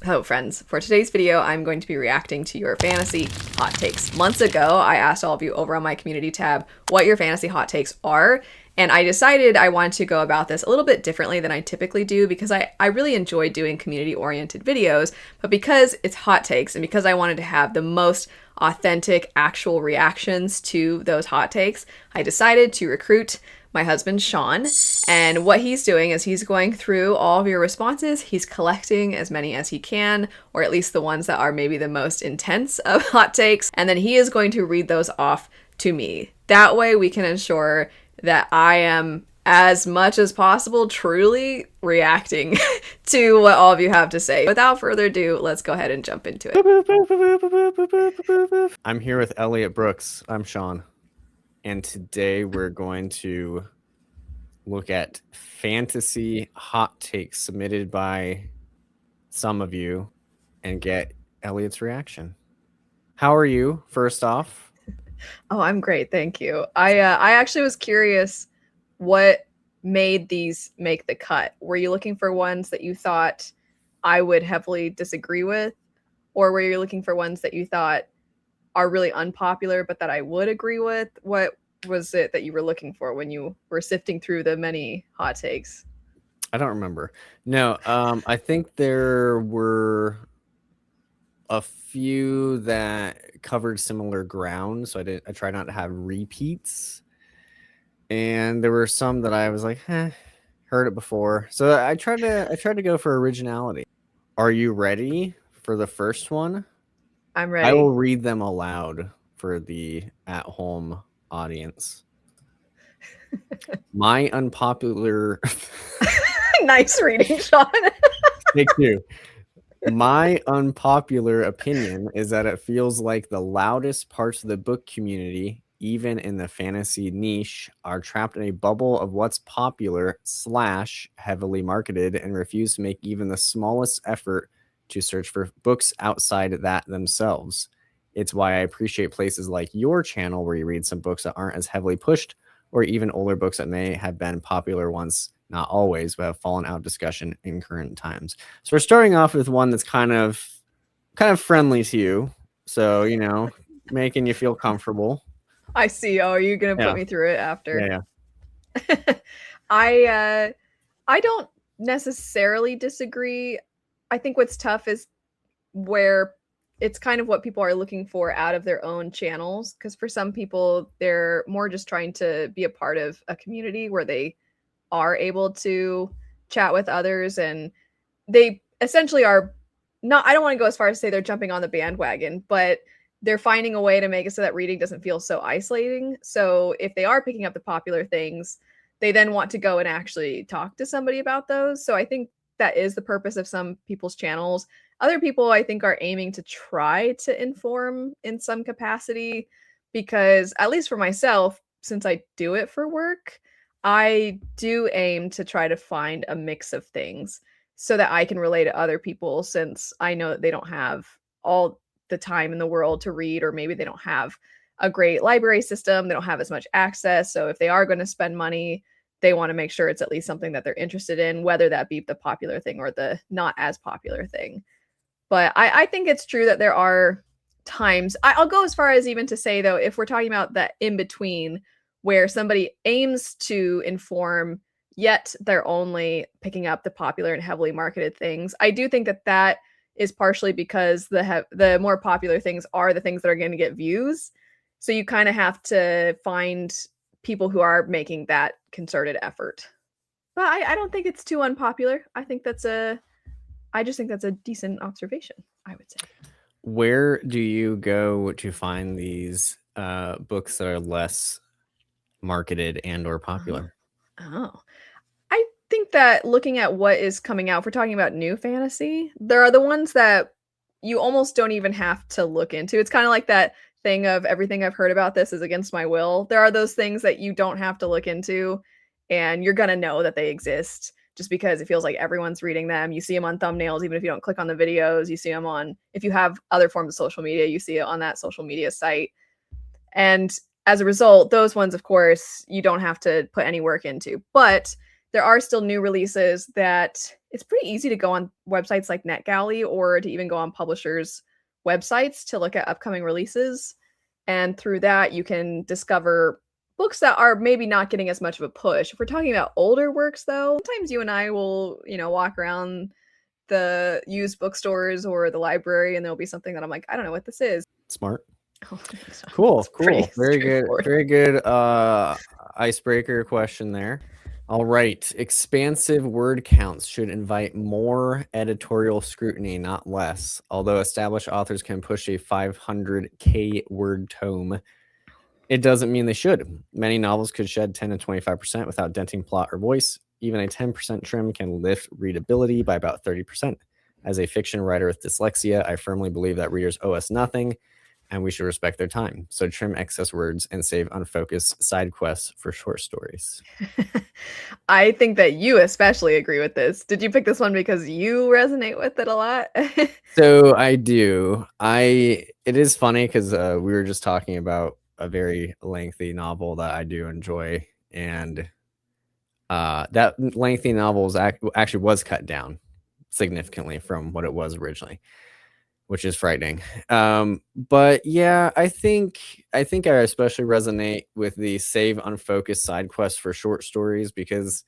Hello friends, for today's video I'm going to be reacting to your fantasy hot takes. Months ago I asked all of you over on my community tab what your fantasy hot takes are, and I decided I wanted to go about this a little bit differently than I typically do because I really enjoy doing community oriented videos, but because it's hot takes and because I wanted to have the most authentic actual reactions to those hot takes, I decided to recruit my husband Sean, and what he's doing is he's going through all of your responses. He's collecting as many as he can, or at least the ones that are maybe the most intense of hot takes, and then he is going to read those off to me. That way we can ensure that I am, as much as possible, truly reacting to what all of you have to say. Without further ado, let's go ahead and jump into it. I'm here with Elliot Brooks. I'm Sean. And today we're going to look at fantasy hot takes submitted by some of you and get Elliot's reaction. How are you, first off? Oh, I'm great, thank you. I actually was curious what made these make the cut. Were you looking for ones that you thought I would heavily disagree with? Or were you looking for ones that you thought are really unpopular but that I would agree with? What was it that you were looking for when you were sifting through the many hot takes? I don't remember. No, I think there were a few that covered similar ground, so I tried not to have repeats. And there were some that I was like, heard it before. So I tried to go for originality. Are you ready for the first one? I'm ready. I will read them aloud for the at-home audience. My unpopular Nice reading, Sean. Take two. My unpopular opinion is that it feels like the loudest parts of the book community, even in the fantasy niche, are trapped in a bubble of what's popular / heavily marketed and refuse to make even the smallest effort to search for books outside that themselves. It's why I appreciate places like your channel where you read some books that aren't as heavily pushed, or even older books that may have been popular once, not always, but have fallen out of discussion in current times. So we're starting off with one that's kind of friendly to you. So, you know, making you feel comfortable. I see. Oh, are you gonna put me through it after? Yeah. I don't necessarily disagree. I think what's tough is where it's kind of what people are looking for out of their own channels. Because for some people, they're more just trying to be a part of a community where they are able to chat with others, and they essentially are not, I don't want to go as far as to say they're jumping on the bandwagon, but they're finding a way to make it so that reading doesn't feel so isolating. So if they are picking up the popular things, they then want to go and actually talk to somebody about those. So I think that is the purpose of some people's channels. Other people, I think, are aiming to try to inform in some capacity because, at least for myself, since I do it for work, I do aim to try to find a mix of things so that I can relate to other people, since I know that they don't have all the time in the world to read, or maybe they don't have a great library system, they don't have as much access. So if they are going to spend money, they want to make sure it's at least something that they're interested in, whether that be the popular thing or the not as popular thing. But I think it's true that there are times, I'll go as far as even to say, though, if we're talking about that in between where somebody aims to inform, yet they're only picking up the popular and heavily marketed things, I do think that that is partially because the more popular things are the things that are going to get views. So you kind of have to find people who are making that concerted effort. But I don't think it's too unpopular. I just think that's a decent observation, I would say. Where do you go to find these books that are less marketed and or popular? Oh. I think that looking at what is coming out, if we're talking about new fantasy, there are the ones that you almost don't even have to look into. It's kind of like that thing of everything I've heard about this is against my will. There are those things that you don't have to look into, and you're going to know that they exist just because it feels like everyone's reading them. You see them on thumbnails, even if you don't click on the videos. You see them on, if you have other forms of social media, you see it on that social media site. And as a result, those ones, of course, you don't have to put any work into. But there are still new releases that it's pretty easy to go on websites like NetGalley or to even go on publishers' websites to look at upcoming releases. And through that, you can discover books that are maybe not getting as much of a push. If we're talking about older works, though, sometimes you and I will, walk around the used bookstores or the library, and there'll be something that I'm like, I don't know what this is. Smart. Oh, cool. Very good icebreaker question there. All right. Expansive word counts should invite more editorial scrutiny, not less. Although established authors can push a 500K word tome, it doesn't mean they should. Many novels could shed 10 to 25% without denting plot or voice. Even a 10% trim can lift readability by about 30%. As a fiction writer with dyslexia, I firmly believe that readers owe us nothing, and we should respect their time. So trim excess words and save unfocused side quests for short stories. I think that you especially agree with this. Did you pick this one because you resonate with it a lot? So I do. It is funny because we were just talking about a very lengthy novel that I do enjoy, and that lengthy novel actually was cut down significantly from what it was originally, which is frightening. But yeah, I think I especially resonate with the save unfocused side quests for short stories, because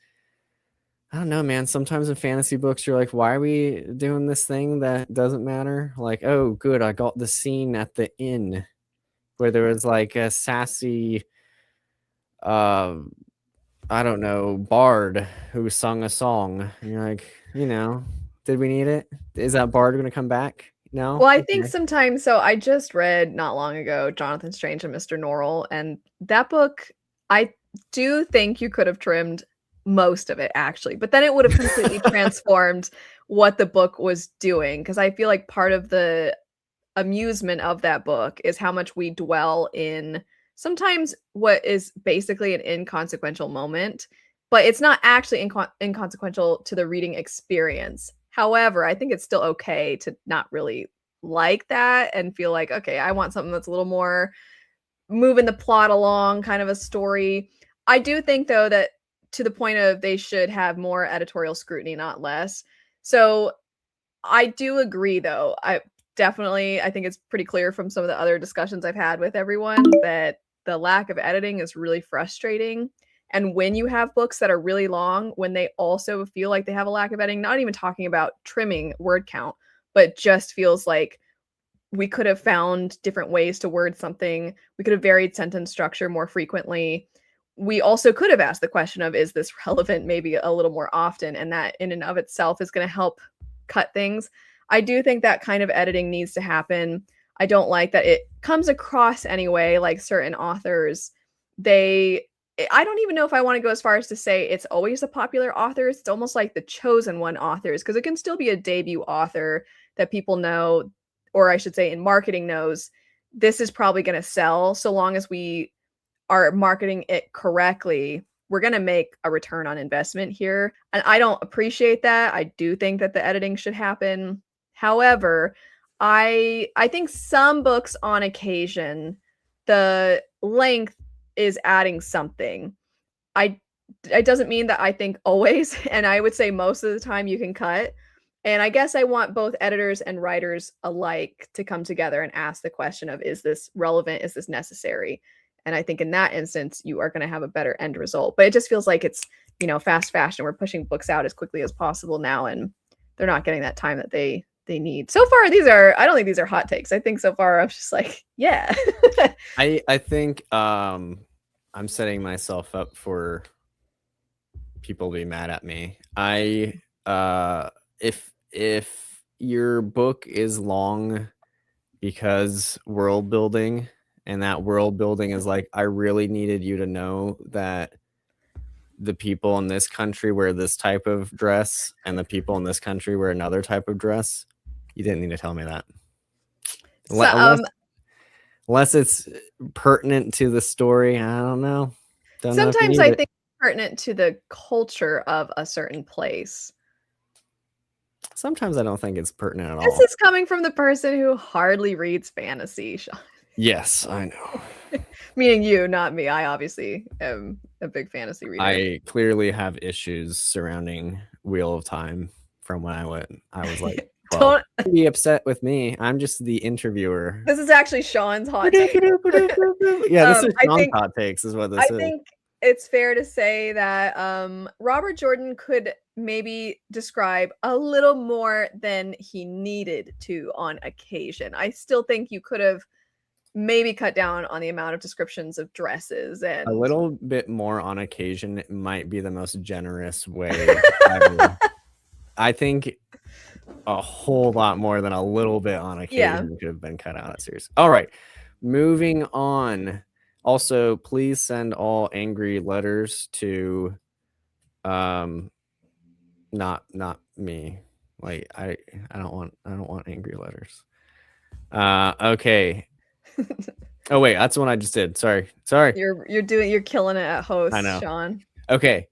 I don't know, man. Sometimes in fantasy books, you're like, why are we doing this thing that doesn't matter? Like, oh, good, I got the scene at the inn where there was like a sassy, I don't know, bard who sung a song. And you're like, did we need it? Is that bard going to come back? No. Well, I think sometimes, so I just read not long ago Jonathan Strange and Mr. Norrell, and that book, I do think you could have trimmed most of it actually, but then it would have completely transformed what the book was doing, because I feel like part of the amusement of that book is how much we dwell in sometimes what is basically an inconsequential moment, but it's not actually inconsequential to the reading experience. However, I think it's still okay to not really like that and feel like, okay, I want something that's a little more moving the plot along, kind of a story. I do think, though, that to the point of they should have more editorial scrutiny, not less. So I do agree, though. I think it's pretty clear from some of the other discussions I've had with everyone that the lack of editing is really frustrating. And when you have books that are really long, when they also feel like they have a lack of editing, not even talking about trimming word count, but just feels like we could have found different ways to word something. We could have varied sentence structure more frequently. We also could have asked the question of, is this relevant maybe a little more often? And that in and of itself is going to help cut things. I do think that kind of editing needs to happen. I don't like that it comes across anyway, like certain authors, I don't even know if I want to go as far as to say it's always the popular authors. It's almost like the chosen one authors, because it can still be a debut author that people know, or I should say in marketing knows, this is probably going to sell. So long as we are marketing it correctly, we're going to make a return on investment here. And I don't appreciate that. I do think that the editing should happen. However, I think some books on occasion, the length is adding something. It doesn't mean that I think always, and I would say most of the time you can cut. And I guess I want both editors and writers alike to come together and ask the question of, is this relevant? Is this necessary? And I think in that instance, you are going to have a better end result. But it just feels like it's, fast fashion. We're pushing books out as quickly as possible now, and they're not getting that time that they need. So far, I don't think these are hot takes. I think so far I'm just like, yeah. I think I'm setting myself up for people to be mad at me. If your book is long because world building, and that world building is like, I really needed you to know that the people in this country wear this type of dress and the people in this country wear another type of dress, you didn't need to tell me that. Unless it's pertinent to the story. I don't know. Sometimes I think it's pertinent to the culture of a certain place. Sometimes I don't think it's pertinent at all. This is coming from the person who hardly reads fantasy. Yes, I know. Meaning you, not me. I obviously am a big fantasy reader. I clearly have issues surrounding Wheel of Time from when I was like 12. Don't be upset with me. I'm just the interviewer. This is actually Sean's hot take. Yeah, this is Sean's hot takes is what this is. I think it's fair to say that Robert Jordan could maybe describe a little more than he needed to on occasion. I still think you could have maybe cut down on the amount of descriptions of dresses, and a little bit more on occasion might be the most generous way ever. I think a whole lot more than a little bit on occasion could have been cut out of that series. All right, moving on. Also, please send all angry letters to not me. Like I don't want angry letters. Okay. Oh wait, that's the one I just did. Sorry. You're killing it at host, I know. Sean. Okay.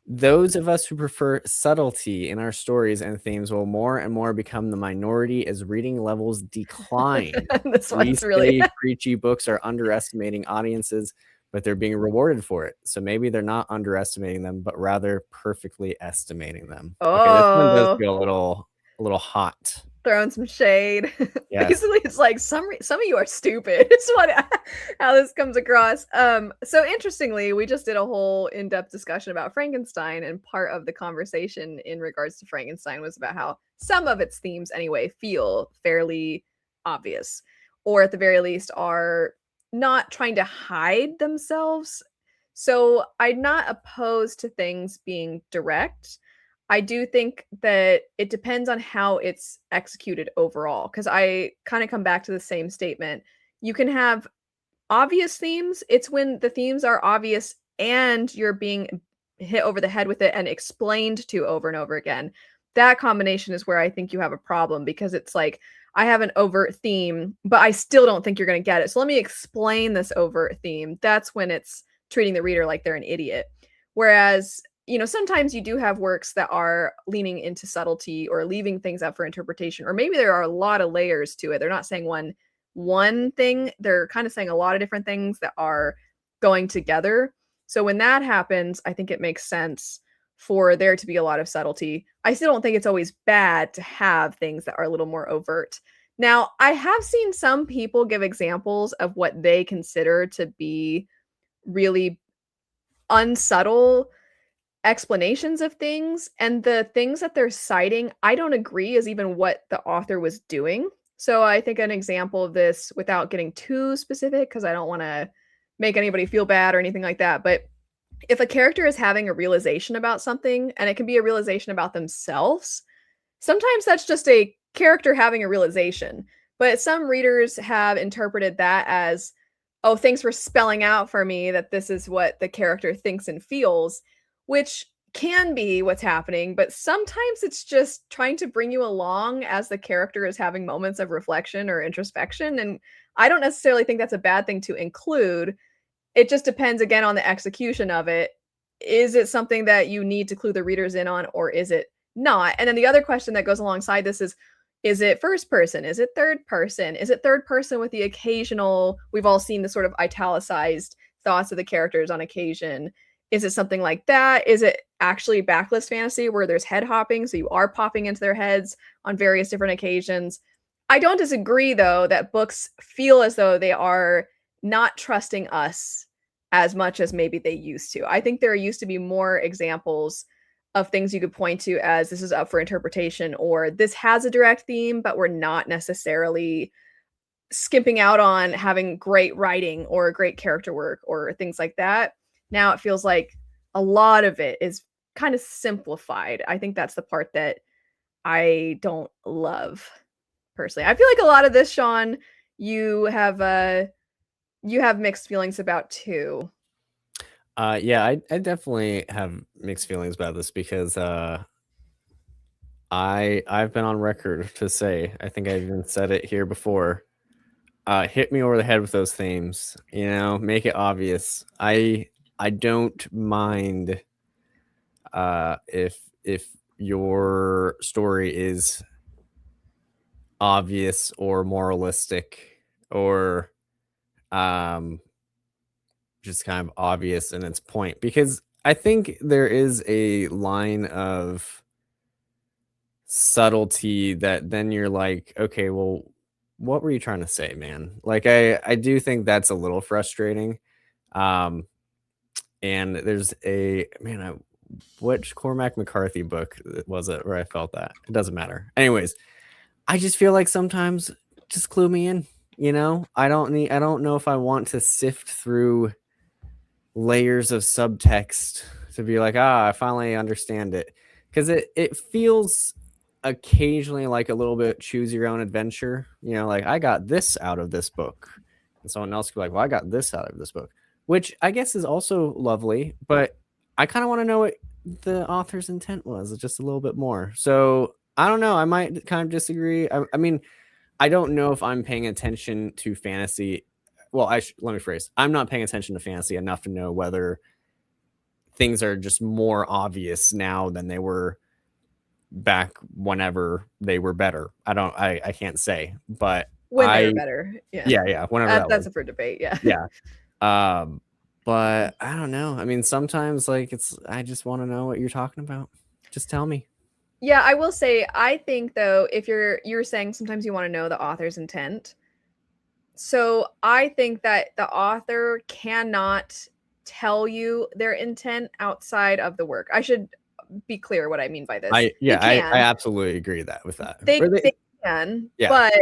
Those of us who prefer subtlety in our stories and themes will more and more become the minority as reading levels decline. This one's really preachy books are underestimating audiences, but they're being rewarded for it. So maybe they're not underestimating them, but rather perfectly estimating them. Oh, okay, this one does feel a little hot. Throwing some shade. Yes. Basically, it's like some of you are stupid. It's how this comes across. So interestingly, we just did a whole in-depth discussion about Frankenstein, and part of the conversation in regards to Frankenstein was about how some of its themes, anyway, feel fairly obvious, or at the very least are not trying to hide themselves. So I'm not opposed to things being direct. I do think that it depends on how it's executed overall, because I kind of come back to the same statement. You can have obvious themes. It's when the themes are obvious and you're being hit over the head with it and explained to over and over again. That combination is where I think you have a problem, because it's like, I have an overt theme, but I still don't think you're going to get it. So let me explain this overt theme. That's when it's treating the reader like they're an idiot. Whereas, sometimes you do have works that are leaning into subtlety or leaving things up for interpretation, or maybe there are a lot of layers to it. They're not saying one thing. They're kind of saying a lot of different things that are going together. So when that happens, I think it makes sense for there to be a lot of subtlety. I still don't think it's always bad to have things that are a little more overt. Now, I have seen some people give examples of what they consider to be really unsubtle explanations of things, and the things that they're citing, I don't agree is even what the author was doing. So I think an example of this, without getting too specific, because I don't want to make anybody feel bad or anything like that, but if a character is having a realization about something, and it can be a realization about themselves, sometimes that's just a character having a realization. But some readers have interpreted that as, oh, thanks for spelling out for me that this is what the character thinks and feels, which can be what's happening, but sometimes it's just trying to bring you along as the character is having moments of reflection or introspection. And I don't necessarily think that's a bad thing to include. It just depends, again, on the execution of it. Is it something that you need to clue the readers in on, or is it not? And then the other question that goes alongside this is it first person? Is it third person? Is it third person with the occasional, we've all seen the sort of italicized thoughts of the characters on occasion? Is it something like that? Is it actually backlist fantasy where there's head hopping, so you are popping into their heads on various different occasions? I don't disagree, though, that books feel as though they are not trusting us as much as maybe they used to. I think there used to be more examples of things you could point to as this is up for interpretation, or this has a direct theme, but we're not necessarily skimping out on having great writing or great character work or things like that. Now it feels like a lot of it is kind of simplified. I think that's the part that I don't love personally. I feel like a lot of this, Sean, you have mixed feelings about too. Yeah, I definitely have mixed feelings about this, because I've been on record to say, I think I even said it here before, hit me over the head with those themes, make it obvious. I don't mind if your story is obvious or moralistic or just kind of obvious in its point, because I think there is a line of subtlety that then you're like, okay, well, what were you trying to say, man? Like, I do think that's a little frustrating. Um, and there's a man, which Cormac McCarthy book was it where I felt that? It doesn't matter. Anyways, I just feel like sometimes just clue me in. You know, I don't know if I want to sift through layers of subtext to be like, I finally understand it. Because it feels occasionally like a little bit choose your own adventure. You know, like I got this out of this book. And someone else could be like, well, I got this out of this book, which I guess is also lovely, but I kind of want to know what the author's intent was just a little bit more. So I don't know. I might kind of disagree. I mean, I don't know if I'm paying attention to fantasy. Well, let me phrase. I'm not paying attention to fantasy enough to know whether things are just more obvious now than they were back whenever they were better. I can't say, but when they were better. Yeah. Whenever that's up for debate. Yeah. Yeah. But I don't know. I mean, sometimes like I just want to know what you're talking about. Just tell me. Yeah, I will say, I think though, if you're saying sometimes you want to know the author's intent. So I think that the author cannot tell you their intent outside of the work. I should be clear what I mean by this. I absolutely agree with that. They can, yeah. But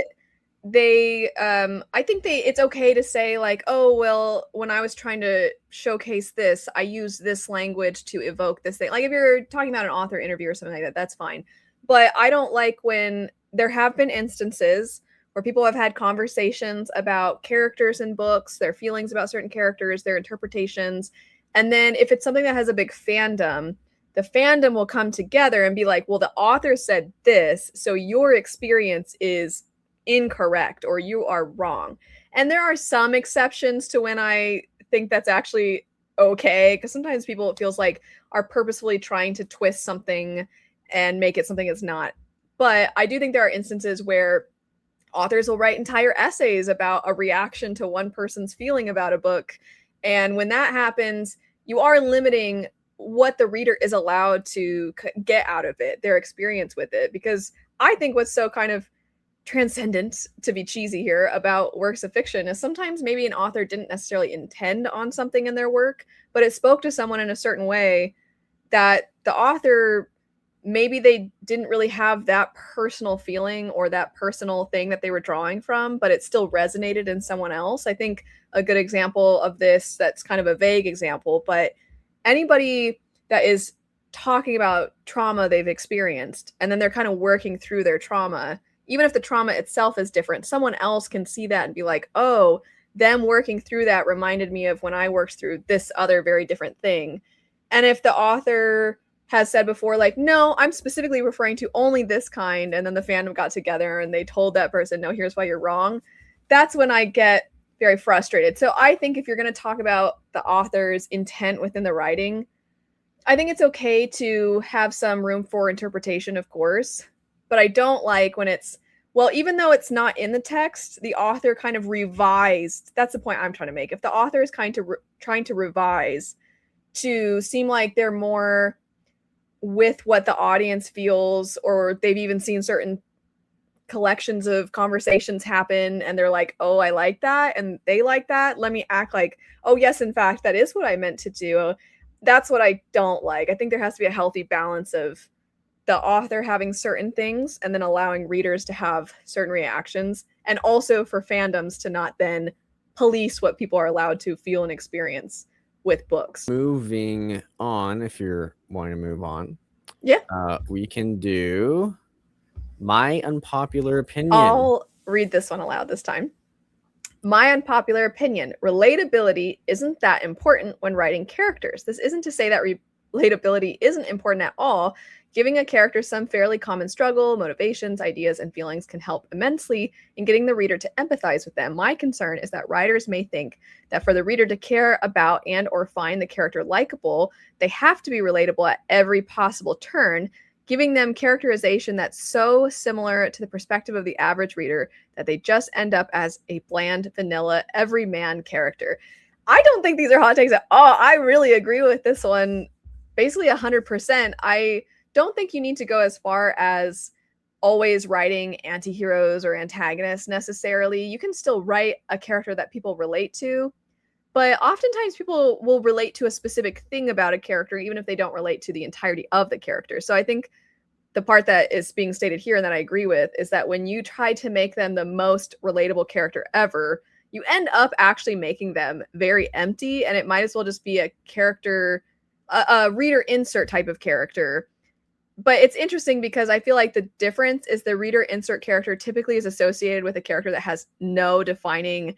I think it's okay to say like, oh, well, when I was trying to showcase this, I used this language to evoke this thing. Like if you're talking about an author interview or something like that, that's fine. But I don't like when there have been instances where people have had conversations about characters in books, their feelings about certain characters, their interpretations. And then if it's something that has a big fandom, the fandom will come together and be like, well, the author said this, so your experience is incorrect or you are wrong. And there are some exceptions to when I think that's actually okay, because sometimes people, it feels like, are purposefully trying to twist something and make it something it's not. But I do think there are instances where authors will write entire essays about a reaction to one person's feeling about a book. And when that happens, you are limiting what the reader is allowed to get out of it, their experience with it. Because I think what's so kind of transcendent, to be cheesy here, about works of fiction is sometimes maybe an author didn't necessarily intend on something in their work, but it spoke to someone in a certain way that the author, maybe they didn't really have that personal feeling or that personal thing that they were drawing from, but it still resonated in someone else. I think a good example of this, that's kind of a vague example, but anybody that is talking about trauma they've experienced and then they're kind of working through their trauma, even if the trauma itself is different, someone else can see that and be like, oh, them working through that reminded me of when I worked through this other very different thing. And if the author has said before, like, no, I'm specifically referring to only this kind, and then the fandom got together and they told that person, no, here's why you're wrong, that's when I get very frustrated. So I think if you're going to talk about the author's intent within the writing, I think it's okay to have some room for interpretation, of course, but I don't like when it's, well, even though it's not in the text, the author kind of revised. That's the point I'm trying to make. If the author is kind of trying to revise to seem like they're more with what the audience feels, or they've even seen certain collections of conversations happen and they're like, oh, I like that and they like that, let me act like, oh yes, in fact, that is what I meant to do. That's what I don't like. I think there has to be a healthy balance of the author having certain things and then allowing readers to have certain reactions, and also for fandoms to not then police what people are allowed to feel and experience with books. Moving on, if you're wanting to move on, we can do my unpopular opinion. I'll read this one aloud this time. My unpopular opinion: relatability isn't that important when writing characters. This isn't to say that relatability isn't important at all. Giving a character some fairly common struggle, motivations, ideas, and feelings can help immensely in getting the reader to empathize with them. My concern is that writers may think that for the reader to care about and or find the character likable, they have to be relatable at every possible turn, giving them characterization that's so similar to the perspective of the average reader that they just end up as a bland, vanilla, everyman character. I don't think these are hot takes at all. I really agree with this one basically 100%. I don't think you need to go as far as always writing anti-heroes or antagonists necessarily. You can still write a character that people relate to, but oftentimes people will relate to a specific thing about a character even if they don't relate to the entirety of the character. So I think the part that is being stated here and that I agree with is that when you try to make them the most relatable character ever, you end up actually making them very empty, and it might as well just be a character, a reader insert type of character. But it's interesting because I feel like the difference is the reader insert character typically is associated with a character that has no defining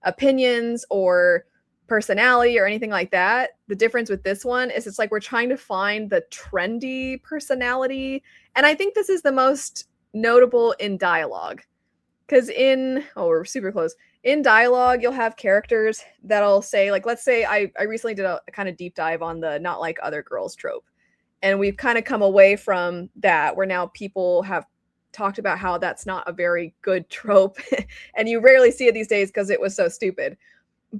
opinions or personality or anything like that. The difference with this one is it's like we're trying to find the trendy personality. And I think this is the most notable in dialogue. Because we're super close. In dialogue, you'll have characters that'll say, like, let's say I recently did a kind of deep dive on the not like other girls trope. And we've kind of come away from that, where now people have talked about how that's not a very good trope. And you rarely see it these days because it was so stupid.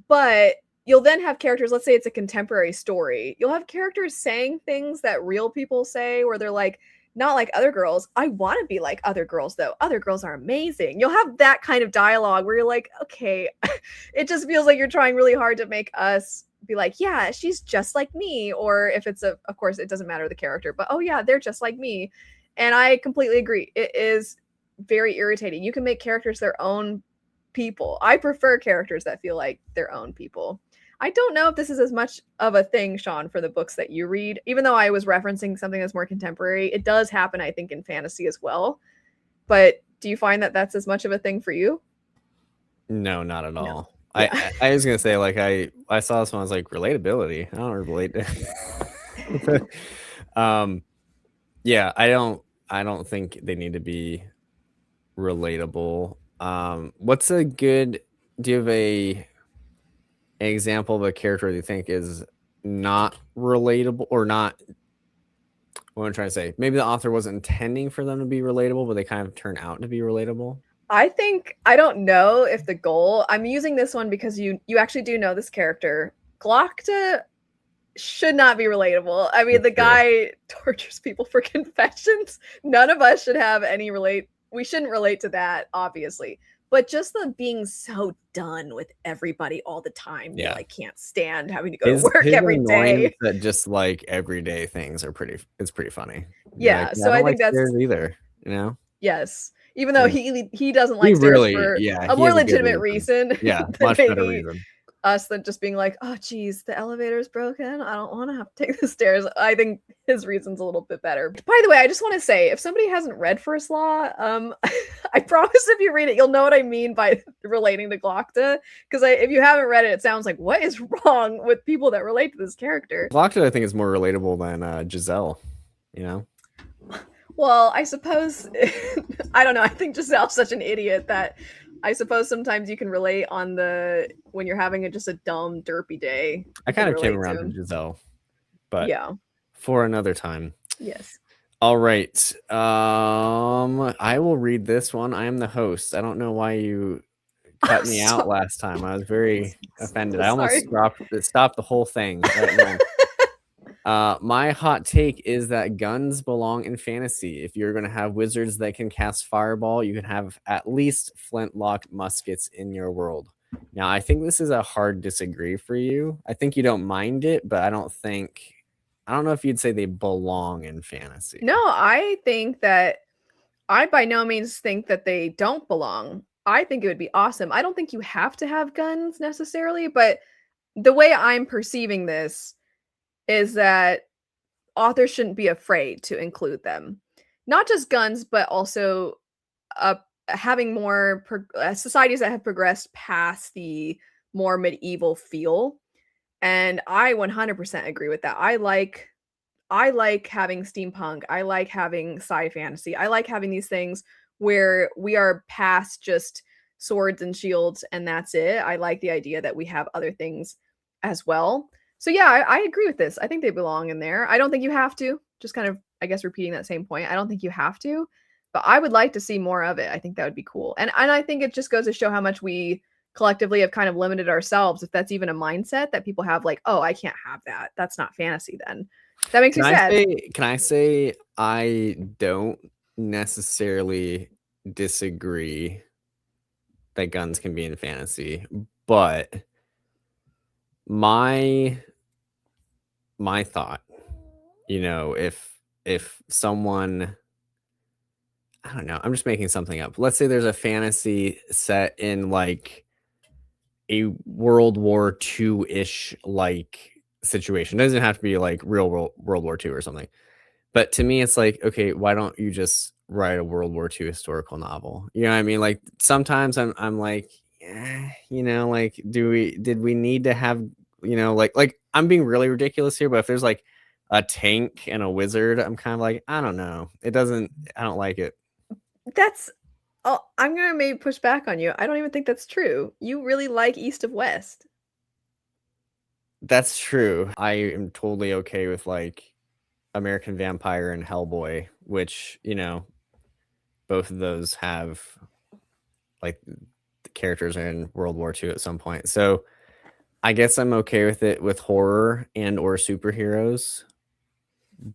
But you'll then have characters, let's say it's a contemporary story. You'll have characters saying things that real people say where they're like, not like other girls. I want to be like other girls, though. Other girls are amazing. You'll have that kind of dialogue where you're like, okay, it just feels like you're trying really hard to make us be like, yeah, she's just like me. Or if it's of course, it doesn't matter the character, but oh yeah, they're just like me. And I completely agree. It is very irritating. You can make characters their own people. I prefer characters that feel like their own people. I don't know if this is as much of a thing, Sean, for the books that you read. Even though I was referencing something that's more contemporary, it does happen, I think, in fantasy as well. But do you find that that's as much of a thing for you? No, not at all. No. Yeah. I was gonna say, like, I saw this one, I was like, relatability. I don't relate to yeah, I don't think they need to be relatable. What's a good, do you have an example of a character that you think is not relatable, or not, what I'm trying to say, maybe the author wasn't intending for them to be relatable, but they kind of turn out to be relatable? I don't know if the goal, I'm using this one because you actually do know this character. Glockta should not be relatable. I mean, the guy tortures people for confessions. None of us should have any we shouldn't relate to that, obviously. But just the being so done with everybody all the time. Yeah. I can't stand having to go to work every day. That just like everyday things are it's pretty funny. Yeah. Like, so I think that's either, you know? Yes. Even though he doesn't like stairs for a more legitimate reason. Yeah, much better reason. Us than just being like, oh geez, the elevator's broken, I don't want to have to take the stairs. I think his reason's a little bit better. By the way, I just want to say, if somebody hasn't read First Law, I promise if you read it, you'll know what I mean by relating to Glockta. Because if you haven't read it, it sounds like, what is wrong with people that relate to this character? Glockta, I think, is more relatable than Giselle, you know? Well, I suppose, I don't know, I think Giselle's such an idiot that I suppose sometimes you can relate on when you're having just a dumb, derpy day. I kind of came around to Giselle, but yeah, for another time. Yes. All right. I will read this one. I am the host. I don't know why you cut me out last time. I was very offended. I almost stopped the whole thing. My hot take is that guns belong in fantasy. If you're going to have wizards that can cast fireball, you can have at least flintlock muskets in your world. Now, I think this is a hard disagree for you. I think you don't mind it, but I don't know if you'd say they belong in fantasy. No, I think that I by no means think that they don't belong. I think it would be awesome. I don't think you have to have guns necessarily, but the way I'm perceiving this is that authors shouldn't be afraid to include them. Not just guns, but also having more societies that have progressed past the more medieval feel. And I 100% agree with that. I like having steampunk. I like having sci fantasy. I like having these things where we are past just swords and shields and that's it. I like the idea that we have other things as well. So yeah, I agree with this. I think they belong in there. I don't think you have to. Just kind of, I guess, repeating that same point. I don't think you have to, but I would like to see more of it. I think that would be cool. And I think it just goes to show how much we collectively have kind of limited ourselves, if that's even a mindset that people have, like, oh, I can't have that, that's not fantasy. Then that makes me sad. Can I say I don't necessarily disagree that guns can be in fantasy, but my thought, you know, if someone, I don't know, I'm just making something up. Let's say there's a fantasy set in like a World War II-ish like situation. It doesn't have to be like real World War II or something. But to me, it's like, okay, why don't you just write a World War II historical novel? You know what I mean? Like sometimes I'm like, you know, like did we need to have, you know, like I'm being really ridiculous here, but if there's like a tank and a wizard, I'm kind of like, I don't know. I don't like it. That's oh, I'm gonna maybe push back on you. I don't even think that's true. You really like East of West. That's true. I am totally okay with like American Vampire and Hellboy, which, you know, both of those have like the characters are in World War II at some point. So I guess I'm okay with it with horror and or superheroes.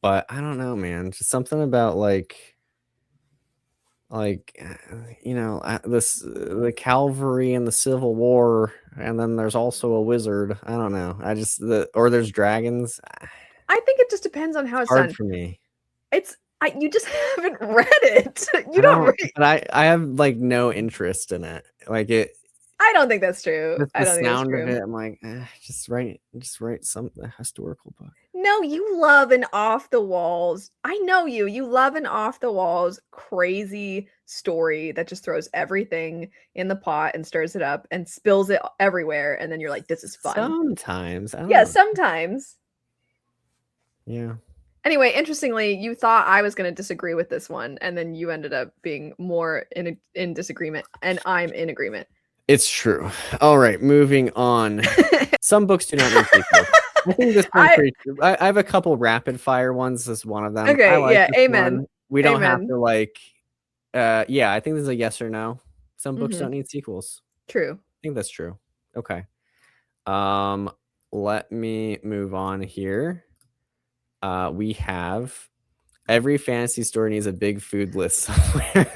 But I don't know, man. Just something about you know, the cavalry and the Civil War, and then there's also a wizard. I don't know. Or there's dragons. I think it just depends on how it's Hard done. for me. You just haven't read it. You I don't don't, read. but I have like no interest in it. Like I don't think that's true. just I the don't think that's sound of true. it. I'm like, just write some historical book. No, you love an off the walls. I know you. You love an off the walls crazy story that just throws everything in the pot and stirs it up and spills it everywhere, and then you're like, this is fun. Sometimes. I don't Yeah, know. sometimes. Yeah. Anyway, interestingly, you thought I was going to disagree with this one, and then you ended up being more in disagreement, and I'm in agreement. It's true. All right, moving on. Some books do not need sequels. I think this one's pretty true. I have a couple rapid fire ones. This is one of them. Okay, I like yeah, this amen. one. We don't have Amen. to like yeah, I think this is a yes or no. Some books don't need sequels. True. I think that's true. Okay. Let me move on here. We have every fantasy store needs a big food list somewhere.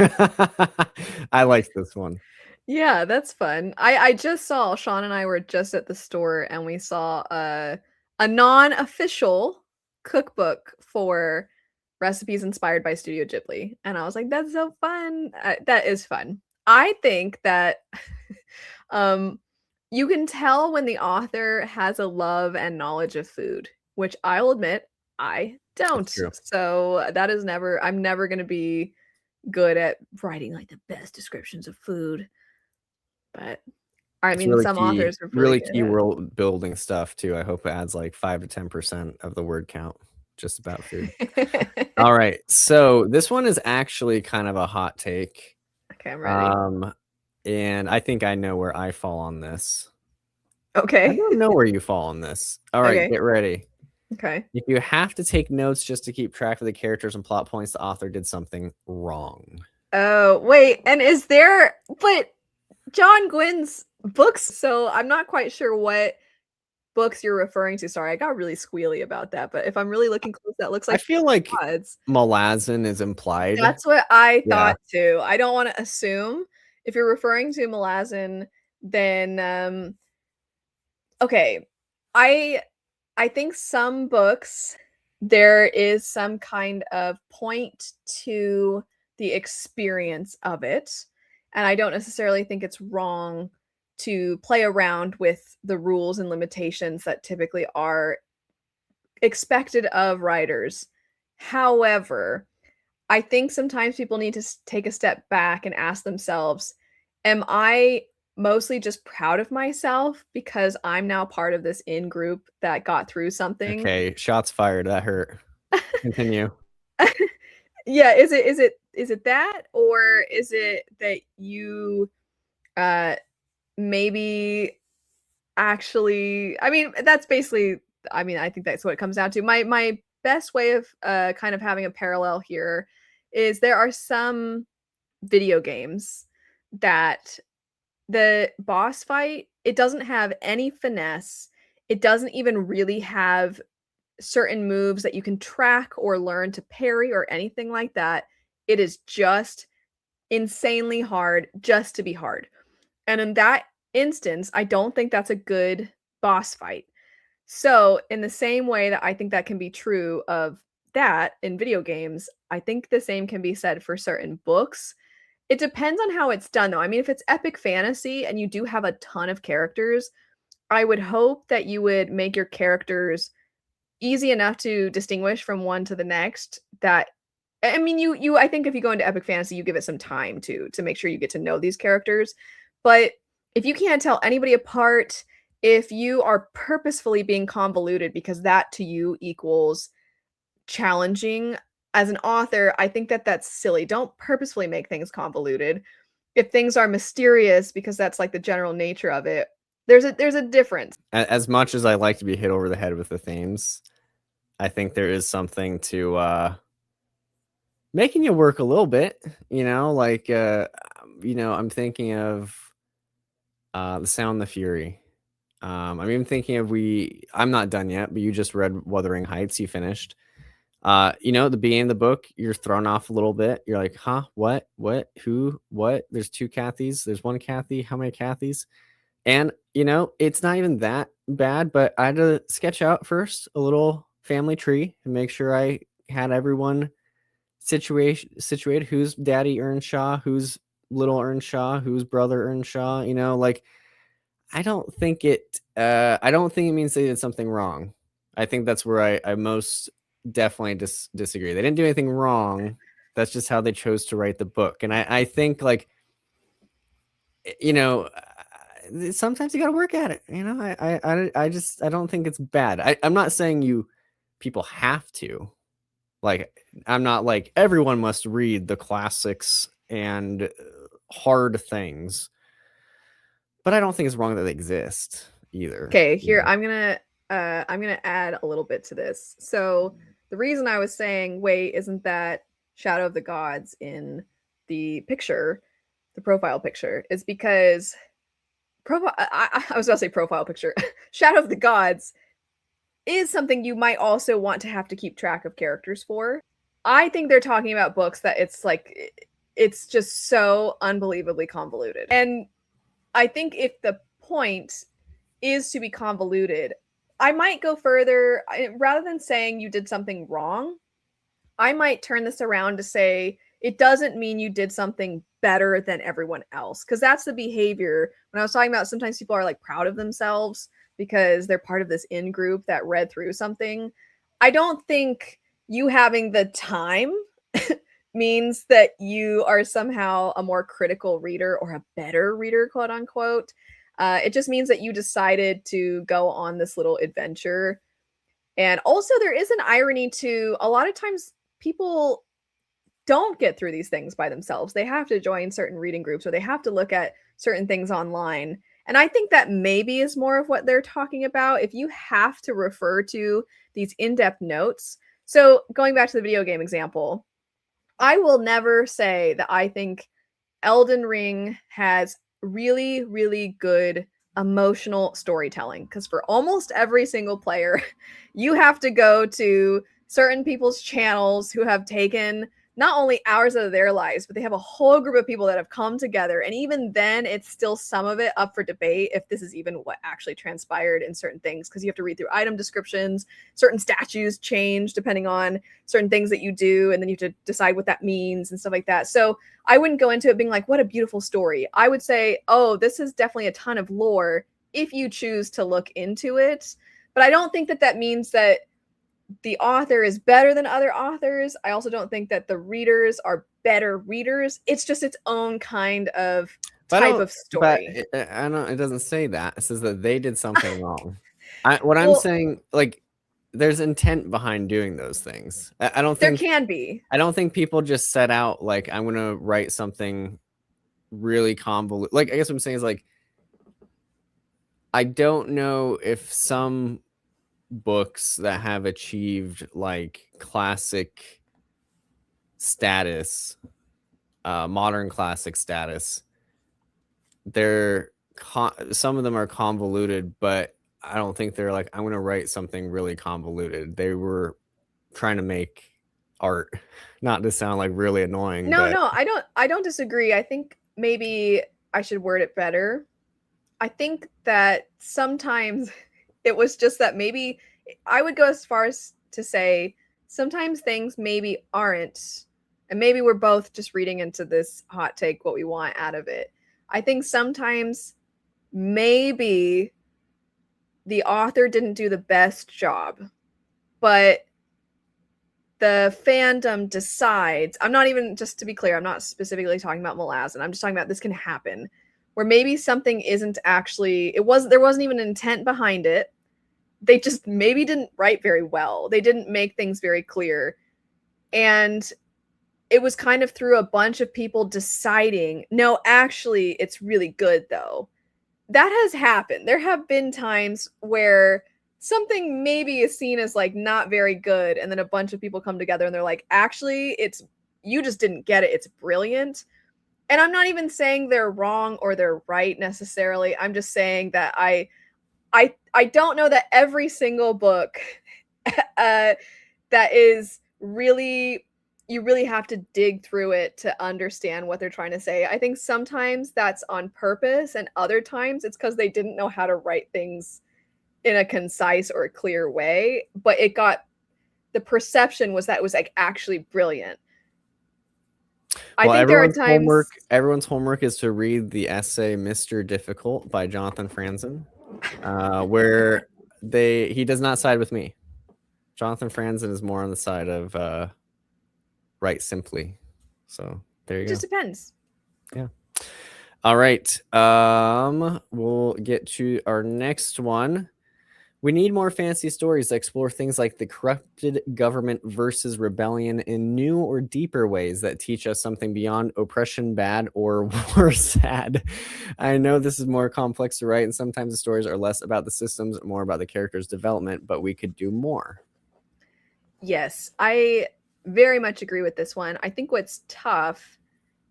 I like this one. Yeah, that's fun. I just saw Sean and I were just at the store and we saw a non-official cookbook for recipes inspired by Studio Ghibli, and I was like, that's so fun. That is fun. I think that um you can tell when the author has a love and knowledge of food, which I'll admit I don't. That's true. So that is never I'm never going to be good at writing like the best descriptions of food. But I It's mean, really some key, authors are really good key at world building stuff too. I hope it adds like 5 to 10% of the word count just about food. it. All right. So this one is actually kind of a hot take. Okay, I'm ready. And I think I know where I fall on this. I Okay. don't know where you fall on this. All right, Okay. get ready. Okay. If you have to take notes just to keep track of the characters and plot points, the author did something wrong. Oh, wait, and is there but John Gwynn's books, so I'm not quite sure what books you're referring to. Sorry, I got really squealy about that, but if I'm really looking close, that looks I like feel like odds. Malazan is implied. That's what I Yeah. thought too. I don't wanna assume. If you're referring to Malazan, then, okay. I I think some books, there is some kind of point to the experience of it, and I don't necessarily think it's wrong to play around with the rules and limitations that typically are expected of writers. However, I think sometimes people need to take a step back and ask themselves, am I mostly just proud of myself because I'm now part of this in group that got through something? Okay, shots fired. That hurt. Continue. Yeah, is it that, or is it that you uh maybe actually, I mean, that's basically, I mean, I think that's what it comes down to. My best way of kind of having a parallel here is there are some video games that the boss fight, it doesn't have any finesse. It doesn't even really have certain moves that you can track or learn to parry or anything like that. It is just insanely hard just to be hard. And in that instance, I don't think that's a good boss fight. So, in the same way that I think that can be true of that in video games, I think the same can be said for certain books. It depends on how it's done, though. I mean, if it's epic fantasy and you do have a ton of characters, I would hope that you would make your characters easy enough to distinguish from one to the next that I mean, I think if you go into epic fantasy, you give it some time to make sure you get to know these characters. But if you can't tell anybody apart, if you are purposefully being convoluted because that to you equals challenging as an author, I think that that's silly. Don't purposefully make things convoluted. If things are mysterious because that's like the general nature of it, there's a difference. As much as I like to be hit over the head with the themes, I think there is something to making you work a little bit, like I'm thinking of The Sound, the Fury. I'm even thinking of I'm not done yet, but you just read Wuthering Heights, you finished. The beginning of the book, you're thrown off a little bit. You're like, huh, what, who, what? There's two Kathys, there's one Kathy, how many Kathys? And it's not even that bad, but I had to sketch out first a little family tree and make sure I had everyone situated. Who's Daddy Earnshaw? Who's little Earnshaw? Who's brother Earnshaw? Like I don't think it means they did something wrong. I think that's where I most definitely disagree. They didn't do anything wrong. That's just how they chose to write the book. And I think like sometimes you got to work at it. I don't think it's bad. I'm not saying people have to. Like, I'm not like everyone must read the classics and hard things, but I don't think it's wrong that they exist either. Okay, here I'm gonna add a little bit to this. So the reason I was saying, wait, isn't that Shadow of the Gods in the picture, the profile picture, is because I was about to say profile picture. Shadow of the Gods is something you might also want to have to keep track of characters for. I think they're talking about books that it's just so unbelievably convoluted. And I think if the point is to be convoluted, I might go further. Rather than saying you did something wrong, I might turn this around to say it doesn't mean you did something better than everyone else, because that's the behavior. When I was talking about sometimes people are like proud of themselves because they're part of this in group that read through something. I don't think you having the time means that you are somehow a more critical reader or a better reader, quote unquote. It just means that you decided to go on this little adventure. And also, there is an irony to a lot of times people don't get through these things by themselves. They have to join certain reading groups or they have to look at certain things online. And I think that maybe is more of what they're talking about. If you have to refer to these in depth notes. So, going back to the video game example, I will never say that I think Elden Ring has really, really good emotional storytelling, because for almost every single player, you have to go to certain people's channels who have taken not only hours out of their lives, but they have a whole group of people that have come together. And even then, it's still some of it up for debate if this is even what actually transpired in certain things, because you have to read through item descriptions. Certain statues change depending on certain things that you do, and then you have to decide what that means and stuff like that. So I wouldn't go into it being like, what a beautiful story. I would say, oh, this is definitely a ton of lore if you choose to look into it. But I don't think that that means that the author is better than other authors. I also don't think that the readers are better readers. It's just its own kind of type of story. But I don't. It doesn't say that. It says that they did something wrong. I'm saying, like, there's intent behind doing those things. I don't think there can be. I don't think people just set out like, I'm gonna write something really convoluted. Like, I guess what I'm saying is, like, I don't know if some books that have achieved like classic status, modern classic status, some of them are convoluted, but I don't think they're like, I'm going to write something really convoluted. They were trying to make art, not to sound like really annoying. No, but no, I don't disagree. I think maybe I should word it better. I think that sometimes it was just that maybe I would go as far as to say sometimes things maybe aren't, and maybe we're both just reading into this hot take what we want out of it. I think sometimes maybe the author didn't do the best job, but the fandom decides. I'm not even, just to be clear, I'm not specifically talking about Malazan. I'm just talking about this can happen where maybe something isn't actually, there wasn't even an intent behind it. They just maybe didn't write very well. They didn't make things very clear. And it was kind of through a bunch of people deciding, no, actually, it's really good though. That has happened. There have been times where something maybe is seen as like not very good, and then a bunch of people come together and they're like, actually, you just didn't get it. It's brilliant. And I'm not even saying they're wrong or they're right necessarily. I'm just saying that I don't know that every single book that is really, you really have to dig through it to understand what they're trying to say. I think sometimes that's on purpose, and other times it's because they didn't know how to write things in a concise or a clear way. But the perception was that it was like actually brilliant. I think there are times everyone's homework is to read the essay "Mr. Difficult" by Jonathan Franzen, where he does not side with me. Jonathan Franzen is more on the side of write simply. So there you go. It just depends. Yeah. All right. We'll get to our next one. We need more fantasy stories that explore things like the corrupted government versus rebellion in new or deeper ways that teach us something beyond oppression, bad, or worse, sad. I know this is more complex to write, and sometimes the stories are less about the systems, more about the character's development, but we could do more. Yes, I very much agree with this one. I think what's tough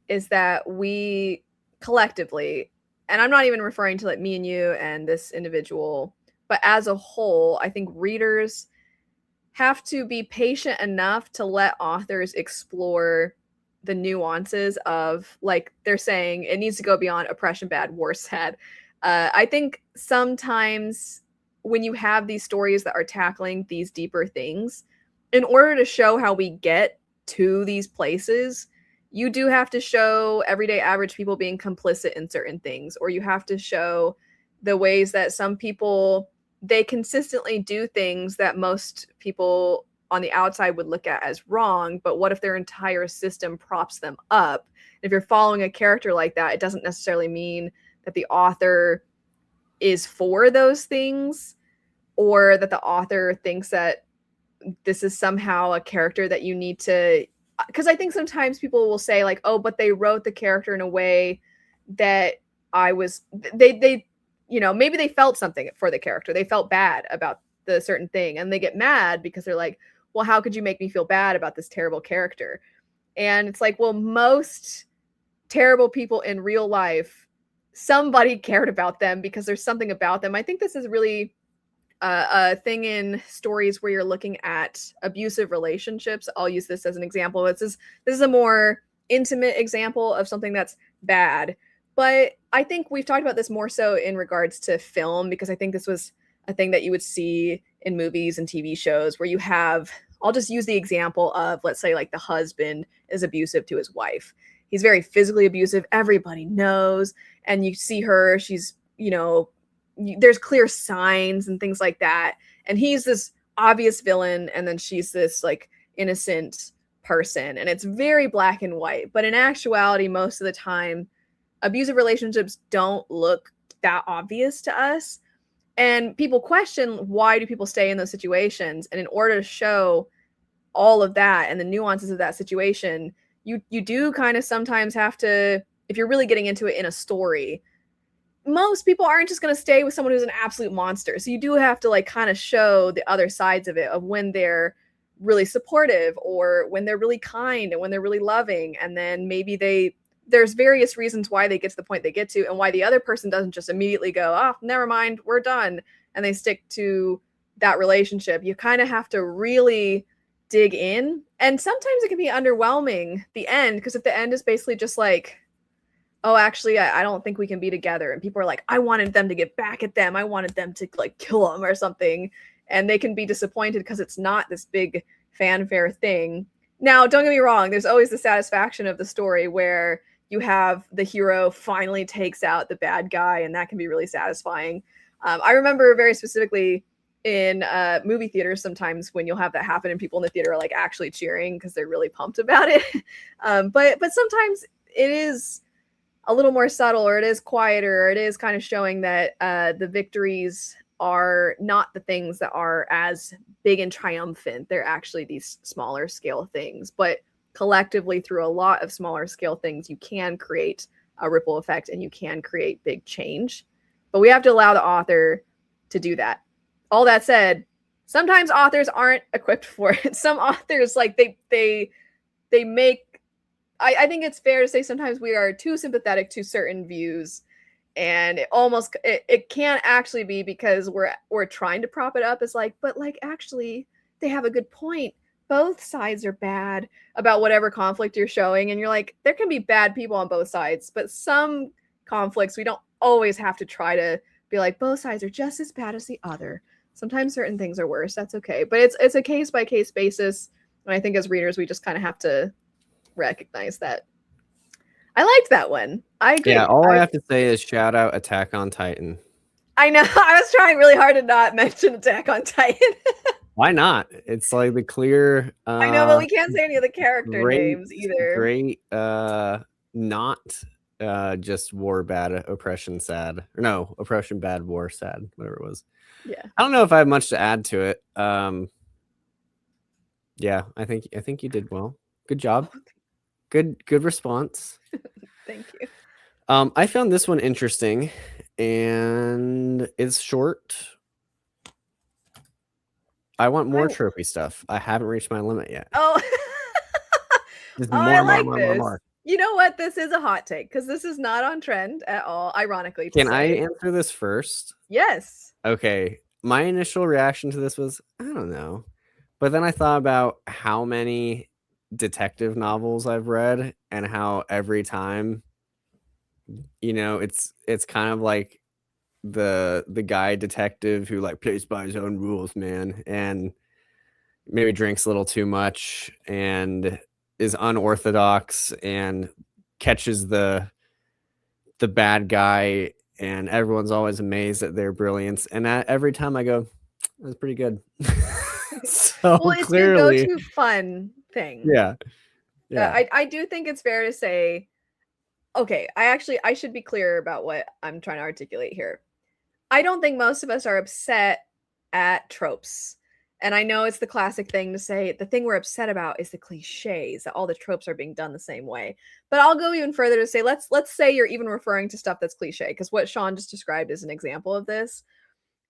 is that we collectively, and I'm not even referring to like me and you and this individual, but as a whole, I think readers have to be patient enough to let authors explore the nuances of, like they're saying, it needs to go beyond oppression, bad, war, sad. I think sometimes when you have these stories that are tackling these deeper things, in order to show how we get to these places, you do have to show everyday average people being complicit in certain things, or you have to show the ways that some people, they consistently do things that most people on the outside would look at as wrong, but what if their entire system props them up? If you're following a character like that, it doesn't necessarily mean that the author is for those things, or that the author thinks that this is somehow a character that you need to, because I think sometimes people will say like, oh, but they wrote the character in a way that they maybe they felt something for the character. They felt bad about the certain thing, and they get mad because they're like, well, how could you make me feel bad about this terrible character? And it's like, well, most terrible people in real life, somebody cared about them because there's something about them. I think this is really a thing in stories where you're looking at abusive relationships. I'll use this as an example. This is a more intimate example of something that's bad. But I think we've talked about this more so in regards to film, because I think this was a thing that you would see in movies and TV shows where you have, I'll just use the example of, let's say, like the husband is abusive to his wife. He's very physically abusive. Everybody knows. And you see her, she's, there's clear signs and things like that. And he's this obvious villain, and then she's this like innocent person. And it's very black and white. But in actuality, most of the time, abusive relationships don't look that obvious to us. And people question, why do people stay in those situations? And in order to show all of that and the nuances of that situation, you do kind of sometimes have to, if you're really getting into it in a story, most people aren't just going to stay with someone who's an absolute monster. So you do have to like kind of show the other sides of it, of when they're really supportive, or when they're really kind, and when they're really loving. And then maybe they there's various reasons why they get to the point they get to, and why the other person doesn't just immediately go, oh, never mind, we're done, and they stick to that relationship. You kind of have to really dig in, and sometimes it can be underwhelming, the end, because if the end is basically just like, oh, actually, I don't think we can be together, and people are like, I wanted them to get back at them, I wanted them to like kill them or something, and they can be disappointed because it's not this big fanfare thing. Now, don't get me wrong, there's always the satisfaction of the story where you have the hero finally takes out the bad guy, and that can be really satisfying. I remember very specifically in movie theaters sometimes when you'll have that happen and people in the theater are like actually cheering because they're really pumped about it. But sometimes it is a little more subtle, or it is quieter, or it is kind of showing that the victories are not the things that are as big and triumphant. They're actually these smaller scale things, but collectively through a lot of smaller scale things, you can create a ripple effect and you can create big change. But we have to allow the author to do that. All that said, sometimes authors aren't equipped for it. Some authors, like they make, I think it's fair to say sometimes we are too sympathetic to certain views, and it can't actually be because we're trying to prop it up as like, but like actually they have a good point. Both sides are bad about whatever conflict you're showing, and you're like, there can be bad people on both sides, but some conflicts we don't always have to try to be like both sides are just as bad as the other. Sometimes certain things are worse. That's okay, but it's a case by case basis, and I think as readers we just kind of have to recognize that. I liked that one. I agree. Yeah, all I have to say is shout out Attack on Titan. I know. I was trying really hard to not mention Attack on Titan. Why not? It's like the clear. I know, but we can't say any of the character names either. Great, not just war bad, oppression sad, or no, oppression bad, war sad, whatever it was. Yeah. I don't know if I have much to add to it. Yeah, I think you did well. Good job. Good response. Thank you. I found this one interesting, and it's short. I want more tropey stuff. I haven't reached my limit yet. Oh, I like this. More. You know what? This is a hot take because this is not on trend at all. Ironically, can I answer this first? Yes. Okay. My initial reaction to this was, I don't know, but then I thought about how many detective novels I've read and how every time, you know, it's kind of like the guy detective who like plays by his own rules, man, and maybe drinks a little too much and is unorthodox and catches the bad guy, and everyone's always amazed at their brilliance. And every time I go, that's pretty good. So well, it's clearly your go-to fun thing. Yeah. I do think it's fair to say, okay, I should be clear about what I'm trying to articulate here. I don't think most of us are upset at tropes. And I know it's the classic thing to say the thing we're upset about is the cliches, that all the tropes are being done the same way. But I'll go even further to say, let's say you're even referring to stuff that's cliche, because what Sean just described is an example of this.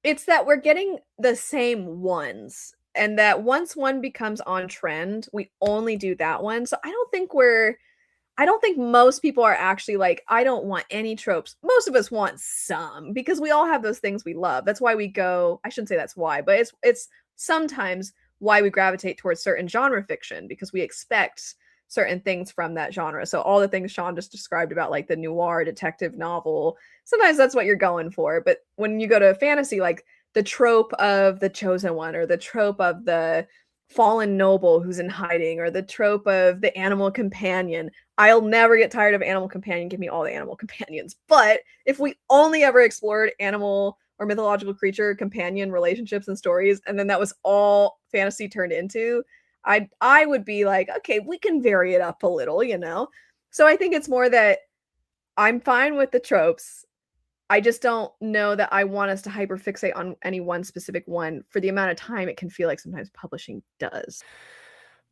It's that we're getting the same ones, and that once one becomes on trend, we only do that one. So I don't think most people are actually like, I don't want any tropes. Most of us want some, because we all have those things we love. That's why we go, I shouldn't say that's why, but it's sometimes why we gravitate towards certain genre fiction, because we expect certain things from that genre. So all the things Sean just described about like the noir detective novel, sometimes that's what you're going for. But when you go to fantasy, like the trope of the chosen one, or the trope of the fallen noble who's in hiding, or the trope of the animal companion, I'll never get tired of animal companion. Give me all the animal companions. But if we only ever explored animal or mythological creature companion relationships and stories, and then that was all fantasy turned into, I would be like, okay, we can vary it up a little, you know? So I think it's more that I'm fine with the tropes. I just don't know that I want us to hyperfixate on any one specific one for the amount of time it can feel like sometimes publishing does.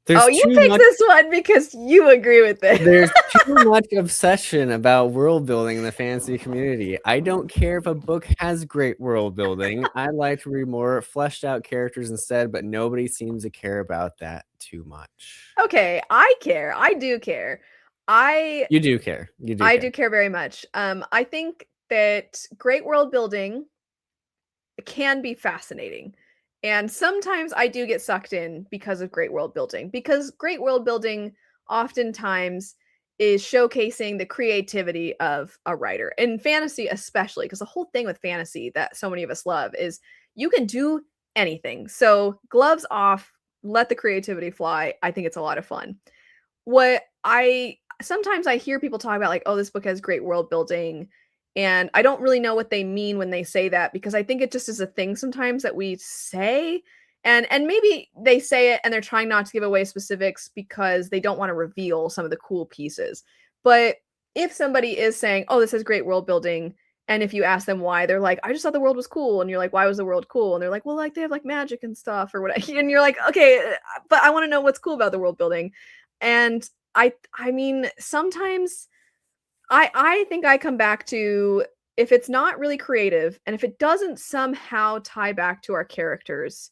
You picked this one because you agree with it. There's too much obsession about world building in the fantasy community. I don't care if a book has great world building. I like to read more fleshed out characters instead, but nobody seems to care about that too much. Okay, I care. I do care. You do care. You do I care. do care very much. I think that great world building can be fascinating. And sometimes I do get sucked in because of great world building, because great world building oftentimes is showcasing the creativity of a writer. In fantasy, especially, because the whole thing with fantasy that so many of us love is you can do anything. So, gloves off, let the creativity fly. I think it's a lot of fun. What I sometimes I hear people talk about like, "Oh, this book has great world building," and I don't really know what they mean when they say that because I think it just is a thing sometimes that we say, and maybe they say it and they're trying not to give away specifics because they don't wanna reveal some of the cool pieces. But if somebody is saying, "Oh, this has great world building," and if you ask them why, they're like, "I just thought the world was cool," and you're like, "Why was the world cool?" And they're like, "Well, like, they have, like, magic and stuff or whatever," and you're like, "Okay, but I wanna know what's cool about the world building." And I mean, sometimes I think I come back to if it's not really creative and if it doesn't somehow tie back to our characters,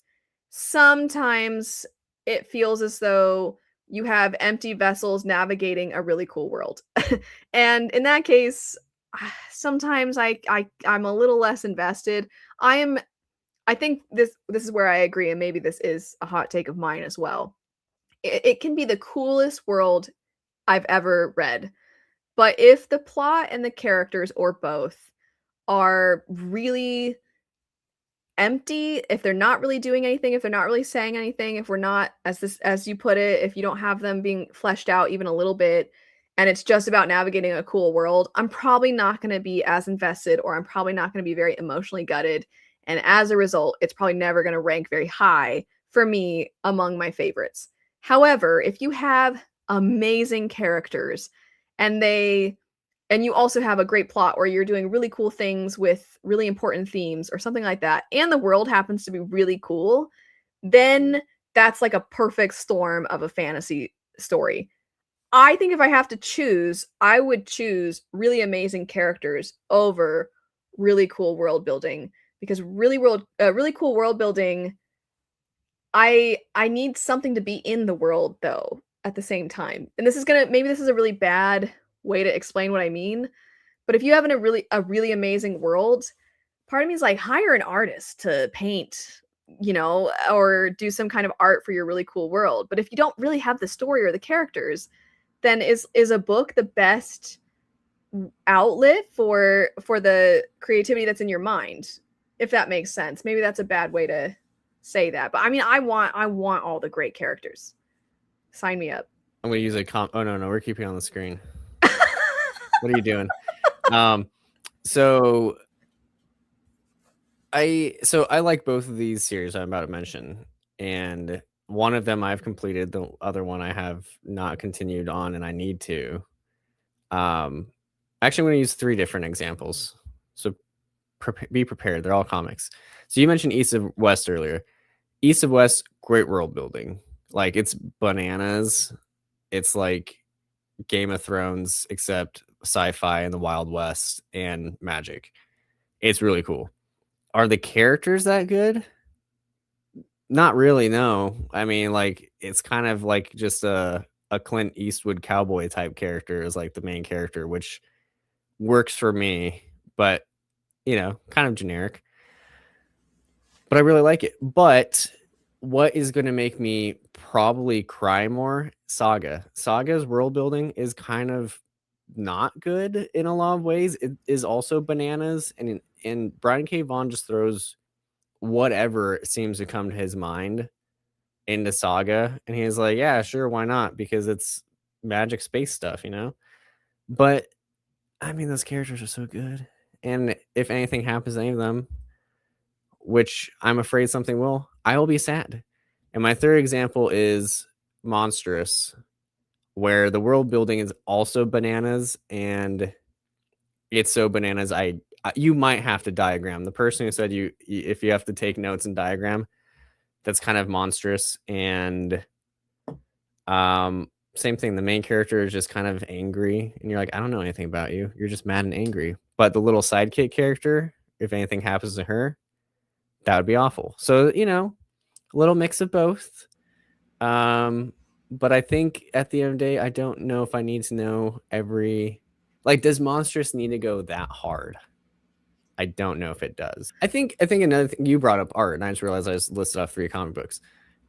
sometimes it feels as though you have empty vessels navigating a really cool world. And in that case, sometimes I'm a little less invested. I think this is where I agree, and maybe this is a hot take of mine as well. It can be the coolest world I've ever read. But if the plot and the characters or both are really empty, if they're not really doing anything, if they're not really saying anything, if we're not as you put it, if you don't have them being fleshed out even a little bit and it's just about navigating a cool world, I'm probably not going to be as invested or I'm probably not going to be very emotionally gutted. And as a result, it's probably never going to rank very high for me among my favorites. However, if you have amazing characters and you also have a great plot where you're doing really cool things with really important themes or something like that, and the world happens to be really cool, then that's like a perfect storm of a fantasy story. I think if I have to choose, I would choose really amazing characters over really cool world building because really cool world building I need something to be in the world though at the same time. And maybe this is a really bad way to explain what I mean, but if you have a really amazing world, part of me is like hire an artist to paint, or do some kind of art for your really cool world. But if you don't really have the story or the characters, then is a book the best outlet for the creativity that's in your mind? If that makes sense. Maybe that's a bad way to say that. But I mean, I want all the great characters. Sign me up. I'm gonna use a oh no, we're keeping it on the screen. What are you doing? So I like both of these series I'm about to mention, and one of them I've completed, the other one I have not continued on, and I need to. Actually, I'm going to use 3 different examples, so be prepared. They're all comics. So you mentioned East of West earlier. East of West, great world building. Like it's bananas. It's like Game of Thrones, except sci-fi and the Wild West and magic. It's really cool. Are the characters that good? Not really, no. I mean, like it's kind of like just a Clint Eastwood cowboy type character is like the main character, which works for me, but kind of generic. But I really like it. But what is going to make me probably cry more? Saga. Saga's world building is kind of not good in a lot of ways. It is also bananas, and Brian K. Vaughan just throws whatever seems to come to his mind into Saga, and he's like, yeah, sure, why not? Because it's magic space stuff. But I mean, those characters are so good, and if anything happens to any of them, which I'm afraid something will, I will be sad. And my third example is Monstrous, where the world building is also bananas, and it's so bananas. You might have to diagram. The person who said if you have to take notes and diagram, that's kind of monstrous. And same thing. The main character is just kind of angry, and you're like, I don't know anything about you. You're just mad and angry. But the little sidekick character, if anything happens to her, that would be awful. So a little mix of both. But I think at the end of the day, I don't know if I need to know every, like, does Monstrous need to go that hard? I don't know if it does. I think another thing, you brought up art, and I just realized I just listed off 3 comic books.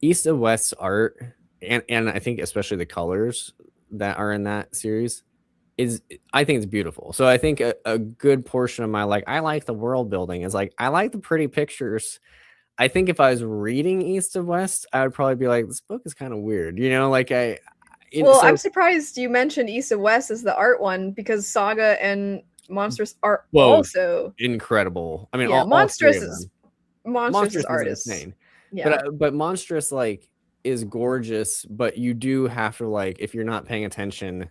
East of West's art, and I think especially the colors that are in that series is, I think it's beautiful. So I think a good portion of my, like, I like the world building is like, I like the pretty pictures. I think if I was reading East of West, I would probably be like, this book is kind of weird, you know, like Well, so I'm surprised you mentioned East of West as the art one because Saga and Monstrous are both also incredible. I mean, yeah. all 3 Monstrous of is them. Monstrous's Monstrous is art is insane. yeah. But Monstrous, like, is gorgeous, but you do have to, like, if you're not paying attention,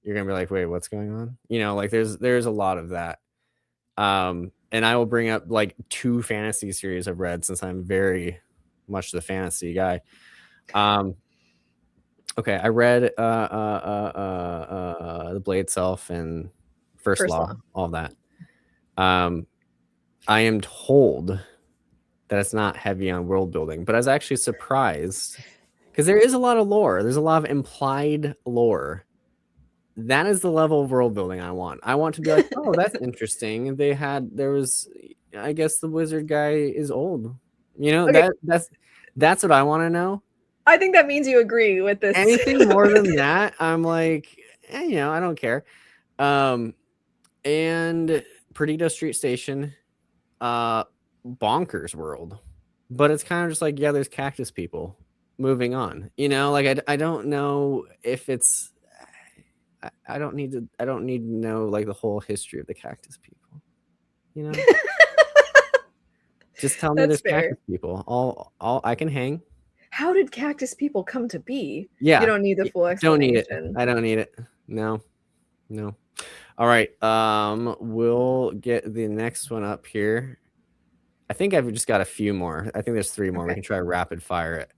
you're gonna be like, wait, what's going on? You know, like there's a lot of that. And I will bring up like 2 fantasy series I've read since I'm very much the fantasy guy. Okay, I read The Blade Itself and First First Law, Law. all that. I am told that it's not heavy on world building, but I was actually surprised because there is a lot of lore. There's a lot of implied lore. That is the level of world building I want. I want to be like, oh, that's interesting. I guess the wizard guy is old. You know, Okay. that's what I want to know. I think that means you agree with this. Anything more than that, I'm like, you know, I don't care. And Perdido Street Station, bonkers world, but it's kind of just like, yeah, there's cactus people. Moving on, you know, like I don't know if it's. I don't need to know like the whole history of the cactus people. You know, just tell me That's there's fair. cactus people. All I can hang. How did cactus people come to be? Yeah, You don't need the full don't need it. explanation. I don't need it. No. All right. We'll get the next one up here. I think I've just got a few more. I think there's 3 more. We can try rapid fire it.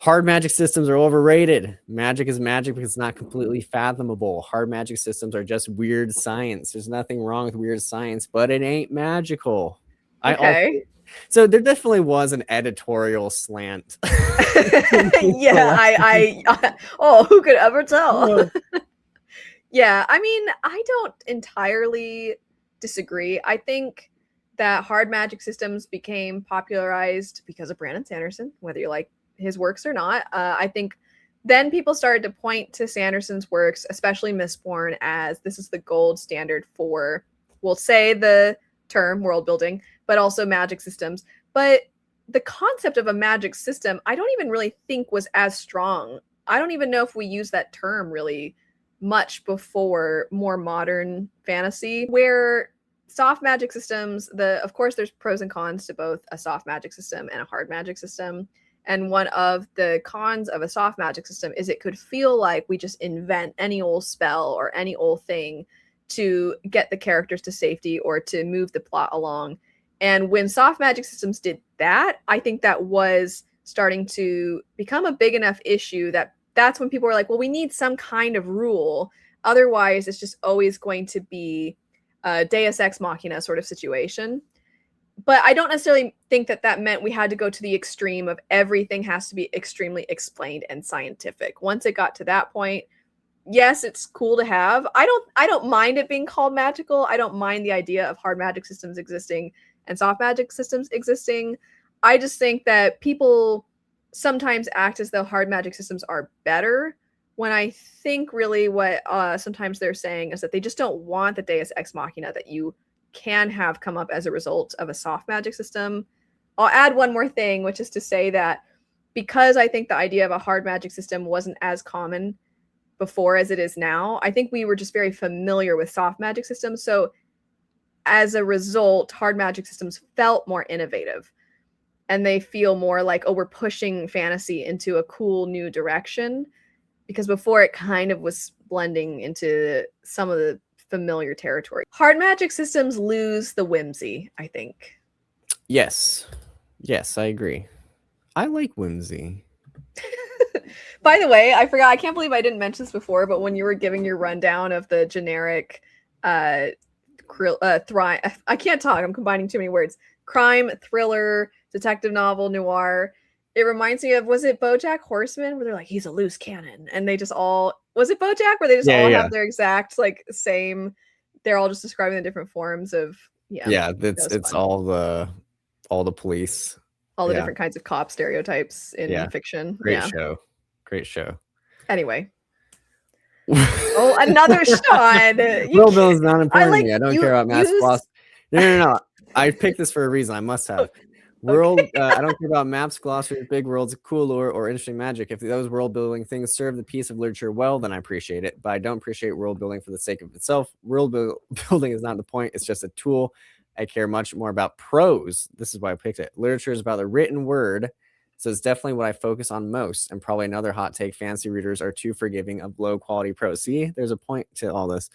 Hard magic systems are overrated. Magic is magic because it's not completely fathomable. Hard magic systems are just weird science. There's nothing wrong with weird science, but it ain't magical. Okay. So there definitely was an editorial slant. Yeah, who could ever tell? Yeah, I mean, I don't entirely disagree. I think that hard magic systems became popularized because of Brandon Sanderson, whether you like his works or not. I think then people started to point to Sanderson's works, especially Mistborn, as this is the gold standard for, we'll say the term world building, but also magic systems. But the concept of a magic system, I don't even really think was as strong. I don't even know if we use that term really much before more modern fantasy, where soft magic systems, of course there's pros and cons to both a soft magic system and a hard magic system. And one of the cons of a soft magic system is it could feel like we just invent any old spell or any old thing to get the characters to safety or to move the plot along. And when soft magic systems did that, I think that was starting to become a big enough issue that that's when people were like, well, we need some kind of rule. Otherwise, it's just always going to be a Deus Ex Machina sort of situation. But I don't necessarily think that that meant we had to go to the extreme of everything has to be extremely explained and scientific. Once it got to that point, yes, it's cool to have. I don't mind it being called magical. I don't mind the idea of hard magic systems existing and soft magic systems existing. I just think that people sometimes act as though hard magic systems are better, when I think really what sometimes they're saying is that they just don't want the Deus Ex Machina that you can have come up as a result of a soft magic system. I'll add one more thing, which is to say that because I think the idea of a hard magic system wasn't as common before as it is now, I think we were just very familiar with soft magic systems. So as a result, hard magic systems felt more innovative. And they feel more like, oh, we're pushing fantasy into a cool new direction. Because before it kind of was blending into some of the familiar territory. Hard magic systems lose the whimsy, I think. Yes, I agree. I like whimsy. By the way, I forgot, I can't believe I didn't mention this before, but when you were giving your rundown of the generic I can't talk, I'm combining too many words. Crime, thriller, detective novel, noir. It reminds me of, was it BoJack Horseman where they're like, he's a loose cannon, and they just all, was it BoJack where they just all have their exact like same, they're all just describing the different forms of, yeah, it's fun. all the police, all the different kinds of cop stereotypes in fiction. Great show. Anyway. Oh, another Sean. World building is not important to me. I don't care about mass gloss. No. I picked this for a reason. I must have. World, I don't care about maps, glossaries, big worlds, cool lore, or interesting magic. If those world building things serve the piece of literature well, then I appreciate it. But I don't appreciate world building for the sake of itself. World building is not the point. It's just a tool. I care much more about prose. This is why I picked it. Literature is about the written word. So it's definitely what I focus on most. And probably another hot take, fancy readers are too forgiving of low quality prose. See, there's a point to all this.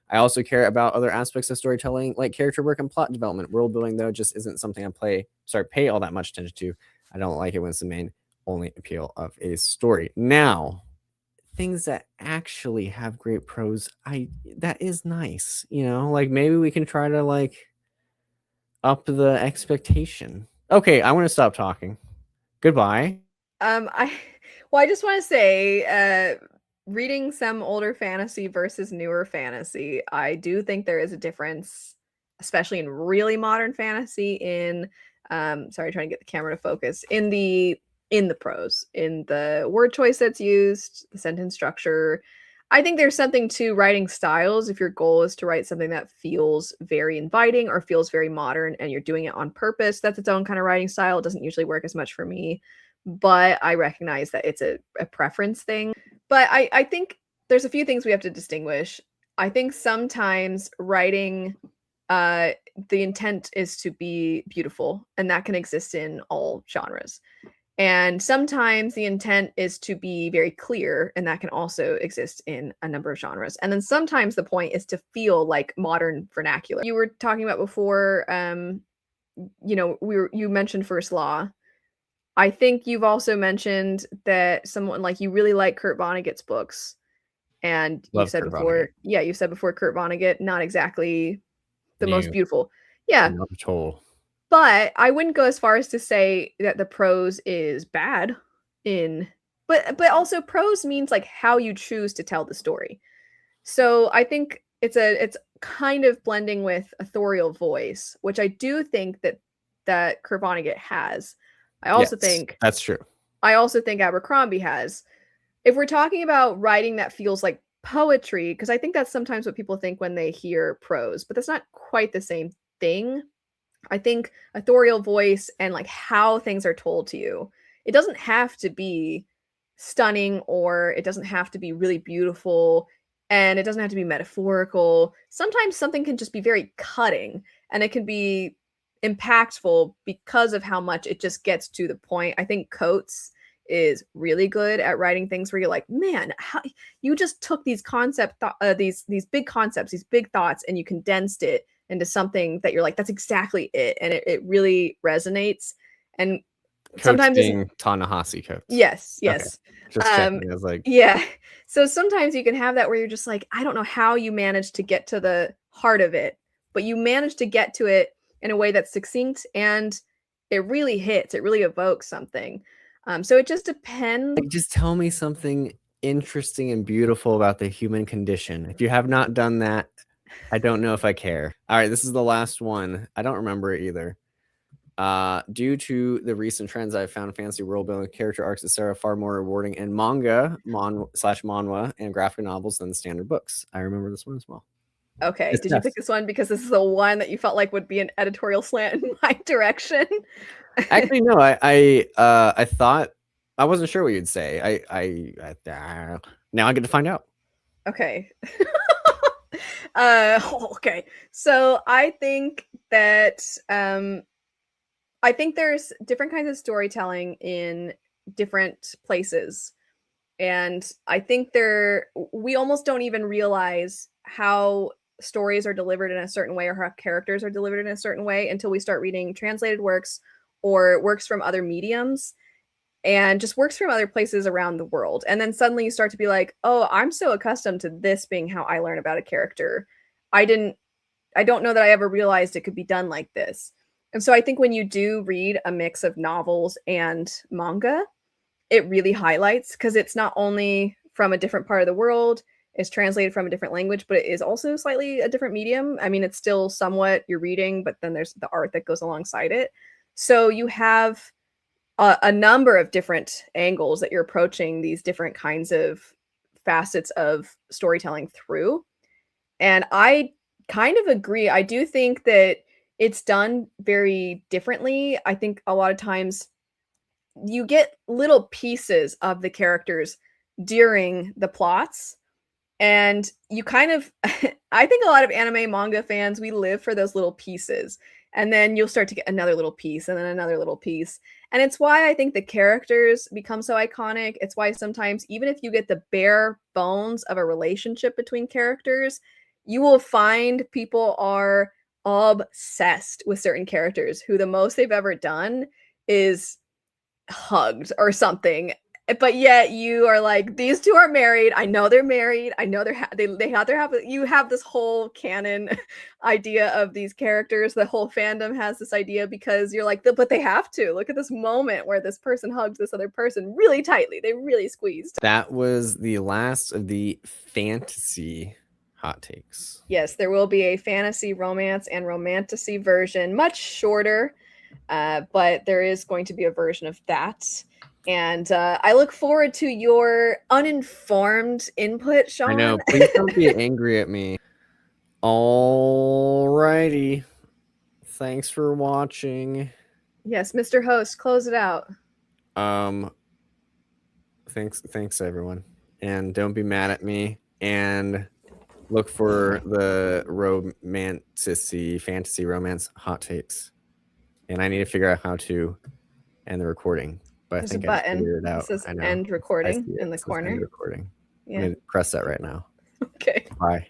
I also care about other aspects of storytelling, like character work and plot development. World building, though, just isn't something I pay all that much attention to. I don't like it when it's the main only appeal of a story. Now, things that actually have great prose, that is nice. Like maybe we can try to like up the expectation. Okay, I want to stop talking. Goodbye. I just want to say, reading some older fantasy versus newer fantasy, I do think there is a difference, especially in really modern fantasy, in sorry, trying to get the camera to focus, in the prose, in the word choice that's used, the sentence structure. I think there's something to writing styles. If your goal is to write something that feels very inviting or feels very modern and you're doing it on purpose, that's its own kind of writing style. It doesn't usually work as much for me, but I recognize that it's a preference thing. But I think there's a few things we have to distinguish. I think sometimes writing, the intent is to be beautiful, and that can exist in all genres. And sometimes the intent is to be very clear, and that can also exist in a number of genres. And then sometimes the point is to feel like modern vernacular. You were talking about before, you mentioned First Law. I think you've also mentioned that someone like you really like Kurt Vonnegut's books. And you said before, you said before Kurt Vonnegut, not exactly the most beautiful. Yeah. Not at all. But I wouldn't go as far as to say that the prose is bad but also prose means like how you choose to tell the story. So I think it's kind of blending with authorial voice, which I do think that Kurt Vonnegut has. I also think that's true. I also think Abercrombie has. If we're talking about writing that feels like poetry, because I think that's sometimes what people think when they hear prose, but that's not quite the same thing. I think authorial voice and like how things are told to you, it doesn't have to be stunning, or it doesn't have to be really beautiful, and it doesn't have to be metaphorical. Sometimes something can just be very cutting, and it can be impactful because of how much it just gets to the point. I think Coates is really good at writing things where you're like, man, how you just took these these big concepts, these big thoughts, and you condensed it into something that you're like, that's exactly it, and it really resonates. And Coates sometimes being Ta-Nehisi Coates. Yes. Okay. Just checking. I was like, yeah. So sometimes you can have that where you're just like, I don't know how you managed to get to the heart of it, but you managed to get to it in a way that's succinct, and it really hits. It really evokes something. So it just depends. Like, just tell me something interesting and beautiful about the human condition. If you have not done that, I don't know if I care. All right, this is the last one. I don't remember it either. Due to the recent trends, I've found fantasy world building character arcs, etc., far more rewarding in manga, manhwa, and graphic novels than standard books. I remember this one as well. Okay, did you pick this one because this is the one that you felt like would be an editorial slant in my direction? Actually, no. I thought, I wasn't sure what you'd say. Now I get to find out. Okay. Okay. So I think that I think there's different kinds of storytelling in different places. And I think we almost don't even realize how stories are delivered in a certain way, or how characters are delivered in a certain way, until we start reading translated works or works from other mediums, and just works from other places around the world. And then suddenly you start to be like, oh, I'm so accustomed to this being how I learn about a character. I don't know that I ever realized it could be done like this. And so I think when you do read a mix of novels and manga, it really highlights because it's not only from a different part of the world, it's translated from a different language, but it is also slightly a different medium. I mean, it's still somewhat you're reading, but then there's the art that goes alongside it. So you have a number of different angles that you're approaching these different kinds of facets of storytelling through. And I kind of agree. I do think that it's done very differently. I think a lot of times you get little pieces of the characters during the plots, and you kind of I think a lot of anime manga fans, we live for those little pieces. And then you'll start to get another little piece and then another little piece. And it's why I think the characters become so iconic. It's why sometimes, even if you get the bare bones of a relationship between characters, you will find people are obsessed with certain characters who the most they've ever done is hugged or something. But yet you are like, these two are married. I know they're married. I know they have their you have this whole canon idea of these characters. The whole fandom has this idea because you're like, but they have to. Look at this moment where this person hugs this other person really tightly. They really squeezed. That was the last of the fantasy hot takes. Yes, there will be a fantasy, romance, and romantasy version, much shorter, but there is going to be a version of that. And I look forward to your uninformed input, Sean. I know. Please don't be angry at me. Alrighty. Thanks for watching. Yes, Mr. Host, close it out. Thanks everyone. And don't be mad at me. And look for the fantasy romance hot takes. And I need to figure out how to end the recording. But There's I think a button. I figured it out. It says end recording in the corner. End recording. Yeah. I'm going to press that right now. Okay. Bye.